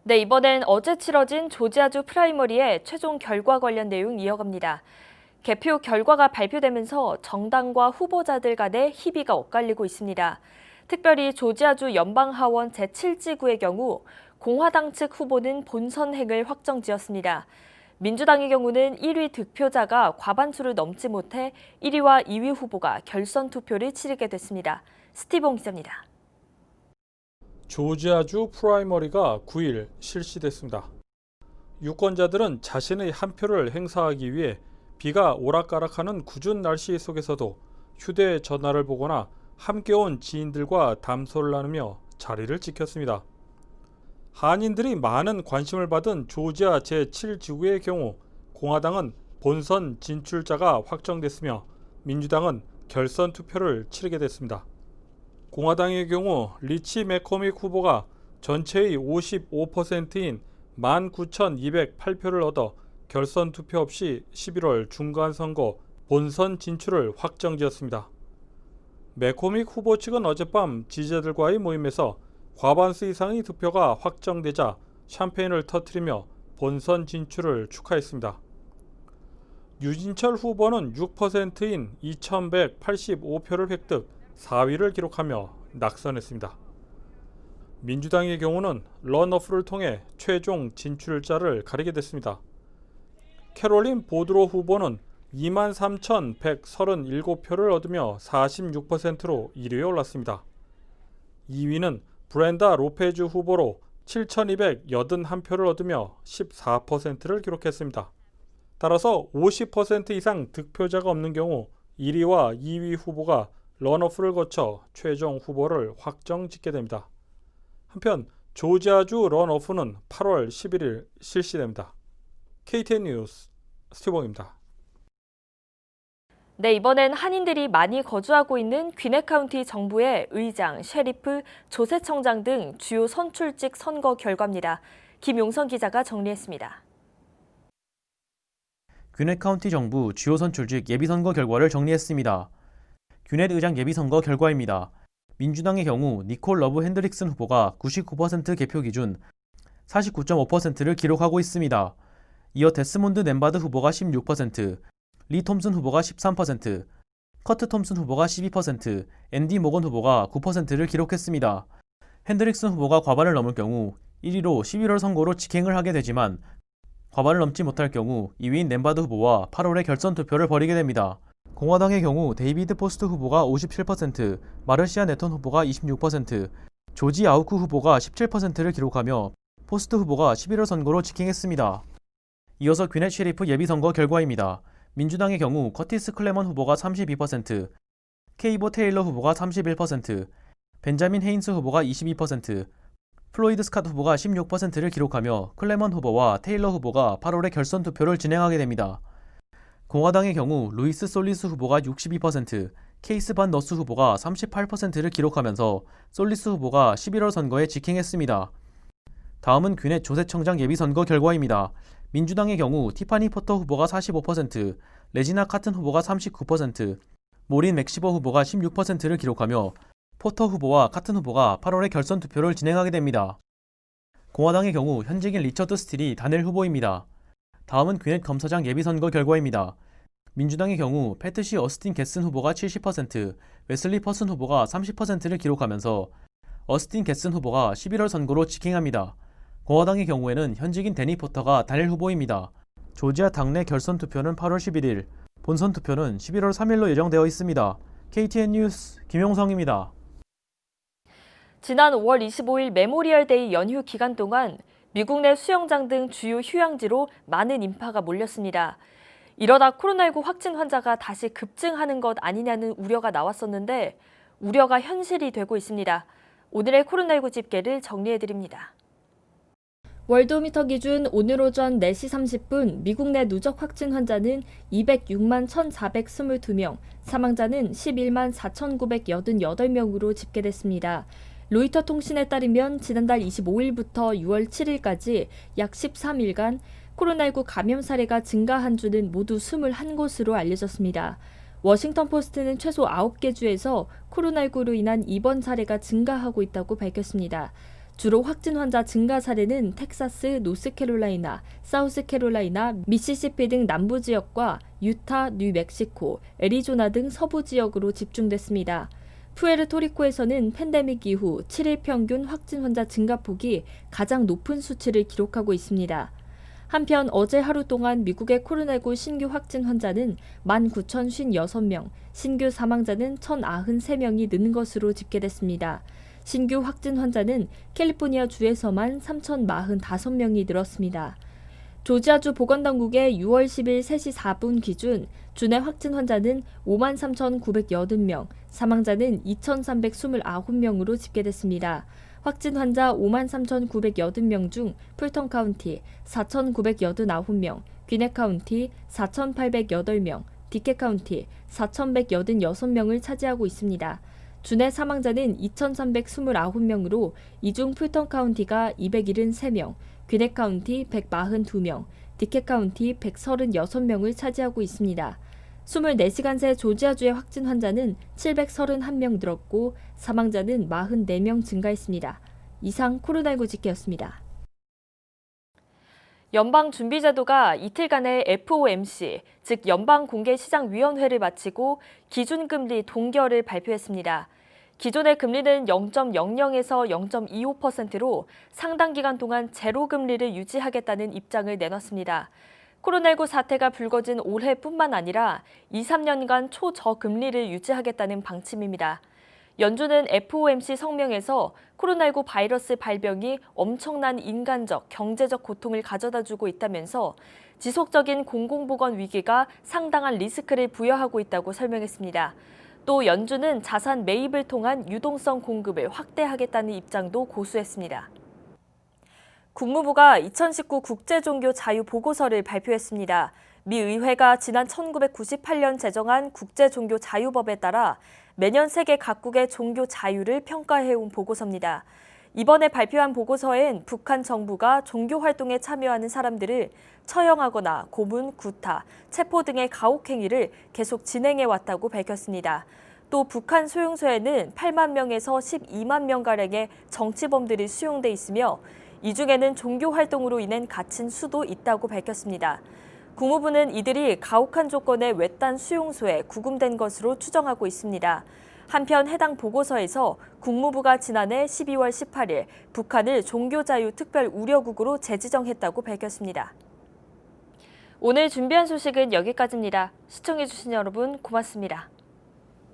네, 이번엔 어제 치러진 조지아주 프라이머리의 최종 결과 관련 내용 이어갑니다. 개표 결과가 발표되면서 정당과 후보자들 간의 희비가 엇갈리고 있습니다. 특별히 조지아주 연방하원 제7지구의 경우 공화당 측 후보는 본선행을 확정지었습니다. 민주당의 경우는 1위 득표자가 과반수를 넘지 못해 1위와 2위 후보가 결선 투표를 치르게 됐습니다. 스티븐 기자입니다. 조지아주 프라이머리가 9일 실시됐습니다. 유권자들은 자신의 한 표를 행사하기 위해 비가 오락가락하는 궂은 날씨 속에서도 휴대전화를 보거나 함께 온 지인들과 담소를 나누며 자리를 지켰습니다. 한인들이 많은 관심을 받은 조지아 제7지구의 경우 공화당은 본선 진출자가 확정됐으며 민주당은 결선 투표를 치르게 됐습니다. 공화당의 경우 리치 맥코믹 후보가 전체의 55%인 19,208표를 얻어 결선 투표 없이 11월 중간선거 본선 진출을 확정지었습니다. 맥코믹 후보 측은 어젯밤 지지자들과의 모임에서 과반수 이상의 득표가 확정되자 샴페인을 터뜨리며 본선 진출을 축하했습니다. 유진철 후보는 6%인 2,185표를 획득 4위를 기록하며 낙선했습니다. 민주당의 경우는 런오프를 통해 최종 진출자를 가리게 됐습니다. 캐롤린 보드로 후보는 23,137표를 얻으며 46%로 1위에 올랐습니다. 2위는 브렌다 로페즈 후보로 7,281표를 얻으며 14%를 기록했습니다. 따라서 50% 이상 득표자가 없는 경우 1위와 2위 후보가 런오프를 거쳐 최종 후보를 확정짓게 됩니다. 한편 조지아주 런오프는 8월 11일 실시됩니다. KTN 뉴스 스티븐입니다. 네, 이번엔 한인들이 많이 거주하고 있는 귀넷 카운티 정부의 의장, 셰리프, 조세청장 등 주요 선출직 선거 결과입니다. 김용선 기자가 정리했습니다. 귀넷 카운티 정부 주요 선출직 예비선거 결과를 정리했습니다. 귀넷 의장 예비선거 결과입니다. 민주당의 경우 니콜 러브 핸드릭슨 후보가 99% 개표 기준 49.5%를 기록하고 있습니다. 이어 데스몬드 nem바드 후보가 16%, 리 톰슨 후보가 13%, 커트 톰슨 후보가 12%, 앤디 모건 후보가 9%를 기록했습니다. 핸드릭슨 후보가 과반을 넘을 경우 1위로 11월 선거로 직행을 하게 되지만 과반을 넘지 못할 경우 2위인 nem바드 후보와 8월에 결선 투표를 벌이게 됩니다. 공화당의 경우 데이비드 포스트 후보가 57%, 마르시아 네턴 후보가 26%, 조지 아우크 후보가 17%를 기록하며 포스트 후보가 11월 선거로 직행했습니다. 이어서 귀넷 셰리프 예비선거 결과입니다. 민주당의 경우 커티스 클레먼 후보가 32%, 케이보 테일러 후보가 31%, 벤자민 헤인스 후보가 22%, 플로이드 스캇 후보가 16%를 기록하며 클레먼 후보와 테일러 후보가 8월에 결선 투표를 진행하게 됩니다. 공화당의 경우 루이스 솔리스 후보가 62%, 케이스 반 너스 후보가 38%를 기록하면서 솔리스 후보가 11월 선거에 직행했습니다. 다음은 귀넷 조세청장 예비선거 결과입니다. 민주당의 경우 티파니 포터 후보가 45%, 레지나 카튼 후보가 39%, 모린 맥시버 후보가 16%를 기록하며 포터 후보와 카튼 후보가 8월에 결선 투표를 진행하게 됩니다. 공화당의 경우 현직인 리처드 스틸이 단일 후보입니다. 다음은 귀넷 검사장 예비선거 결과입니다. 민주당의 경우 패트시 어스틴 게슨 후보가 70%, 웨슬리 퍼슨 후보가 30%를 기록하면서 어스틴 게슨 후보가 11월 선거로 직행합니다. 공화당의 경우에는 현직인 데니 포터가 단일 후보입니다. 조지아 당내 결선 투표는 8월 11일, 본선 투표는 11월 3일로 예정되어 있습니다. KTN 뉴스 김용성입니다. 지난 5월 25일 메모리얼 데이 연휴 기간 동안 미국 내 수영장 등 주요 휴양지로 많은 인파가 몰렸습니다. 이러다 코로나19 확진 환자가 다시 급증하는 것 아니냐는 우려가 나왔었는데 우려가 현실이 되고 있습니다. 오늘의 코로나19 집계를 정리해드립니다. 월드오미터 기준 오늘 오전 4시 30분 미국 내 누적 확진 환자는 206만 1,422명, 사망자는 11만 4,988명으로 집계됐습니다. 로이터 통신에 따르면 지난달 25일부터 6월 7일까지 약 13일간 코로나19 감염 사례가 증가한 주는 모두 21곳으로 알려졌습니다. 워싱턴 포스트는 최소 9개 주에서 코로나19로 인한 입원 사례가 증가하고 있다고 밝혔습니다. 주로 확진 환자 증가 사례는 텍사스, 노스캐롤라이나, 사우스캐롤라이나, 미시시피 등 남부 지역과 유타, 뉴멕시코, 애리조나 등 서부 지역으로 집중됐습니다. 푸에르토리코에서는 팬데믹 이후 7일 평균 확진 환자 증가폭이 가장 높은 수치를 기록하고 있습니다. 한편 어제 하루 동안 미국의 코로나19 신규 확진 환자는 19,056명, 신규 사망자는 1,093명이 는 것으로 집계됐습니다. 신규 확진 환자는 캘리포니아 주에서만 3,045명이 늘었습니다. 조지아주 보건당국의 6월 10일 3시 4분 기준 주내 확진 환자는 53,980명, 사망자는 2,329명으로 집계됐습니다. 확진 환자 53,980명 중 풀턴 카운티 4,989명, 귀넷 카운티 4,808명, 디켓 카운티 4,186명을 차지하고 있습니다. 주내 사망자는 2,329명으로 이 중 풀턴 카운티가 273명, 귀넷 카운티 142명, 디켓 카운티 136명을 차지하고 있습니다. 24시간 새 조지아주의 확진 환자는 731명 늘었고 사망자는 44명 증가했습니다. 이상 코로나19 집계였습니다. 연방준비제도가 이틀간의 FOMC, 즉 연방공개시장위원회를 마치고 기준금리 동결을 발표했습니다. 기존의 금리는 0.00에서 0.25%로 상당 기간 동안 제로 금리를 유지하겠다는 입장을 내놨습니다. 코로나19 사태가 불거진 올해뿐만 아니라 2, 3년간 초저금리를 유지하겠다는 방침입니다. 연준은 FOMC 성명에서 코로나19 바이러스 발병이 엄청난 인간적, 경제적 고통을 가져다주고 있다면서 지속적인 공공보건 위기가 상당한 리스크를 부여하고 있다고 설명했습니다. 또 연준은 자산 매입을 통한 유동성 공급을 확대하겠다는 입장도 고수했습니다. 국무부가 2019 국제종교 자유 보고서를 발표했습니다. 미 의회가 지난 1998년 제정한 국제종교 자유법에 따라 매년 세계 각국의 종교 자유를 평가해온 보고서입니다. 이번에 발표한 보고서엔 북한 정부가 종교 활동에 참여하는 사람들을 처형하거나 고문, 구타, 체포 등의 가혹 행위를 계속 진행해왔다고 밝혔습니다. 또 북한 수용소에는 8만 명에서 12만 명가량의 정치범들이 수용돼 있으며 이 중에는 종교 활동으로 인한 갇힌 수도 있다고 밝혔습니다. 국무부는 이들이 가혹한 조건의 외딴 수용소에 구금된 것으로 추정하고 있습니다. 한편 해당 보고서에서 국무부가 지난해 12월 18일 북한을 종교자유 특별 우려국으로 재지정했다고 밝혔습니다. 오늘 준비한 소식은 여기까지입니다. 시청해주신 여러분 고맙습니다.